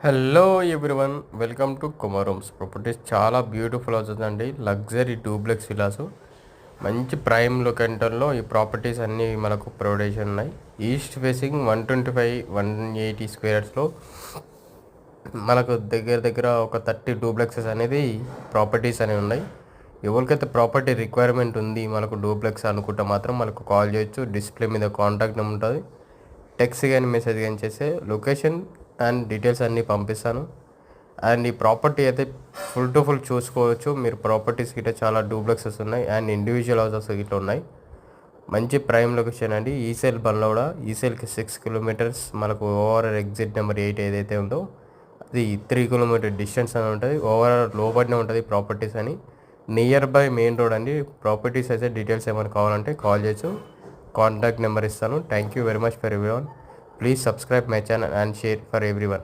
Hello everyone, welcome to Kumarooms properties. చాలా beautiful అవుతుందండి. Luxury duplex villas మంచి ప్రైమ్ లొకేషన్లో ఈ ప్రాపర్టీస్ అన్నీ మనకు ప్రొవైడేషన్ ఉన్నాయి. ఈస్ట్ ఫేసింగ్ 125-180 స్క్వేర్స్లో మనకు దగ్గర ఒక 30 డూప్లెక్సెస్ అనేది ప్రాపర్టీస్ అనేవి ఉన్నాయి. ఎవరికైతే ప్రాపర్టీ రిక్వైర్మెంట్ ఉంది మనకు డూప్లెక్స్ అనుకుంటే మాత్రం మనకు కాల్ చేయొచ్చు. డిస్ప్లే మీద కాంటాక్ట్ నెంబర్ ఉంటుంది. టెక్స్ట్ కానీ మెసేజ్ కానీ చేస్తే లొకేషన్ అండ్ డీటెయిల్స్ అన్నీ పంపిస్తాను. అండ్ ఈ ప్రాపర్టీ అయితే ఫుల్ టు ఫుల్ చూసుకోవచ్చు. మీరు ప్రాపర్టీస్ గిట్ట చాలా డూప్లెక్సెస్ ఉన్నాయి అండ్ ఇండివిజువల్ హౌసెస్ గిట్ల ఉన్నాయి. మంచి ప్రైమ్ లొకేషన్ అండి. ఈసెల్ బండ్లగూడ, ఈసెల్కి 6 కిలోమీటర్స్. మనకు ఓవరాల్ ఎగ్జిట్ నెంబర్ 8 ఏదైతే ఉందో అది 3 కిలోమీటర్ డిస్టెన్స్ అని ఉంటుంది. ఓవరాల్ లోపలనే ఉంటుంది ప్రాపర్టీస్ అని. నియర్ బై మెయిన్ రోడ్ అండి. ప్రాపర్టీస్ అయితే డీటెయిల్స్ ఏమైనా కావాలంటే కాల్ చేయొచ్చు. కాంటాక్ట్ నెంబర్ ఇస్తాను. Thank you very much for everyone. Please subscribe my channel and share for everyone.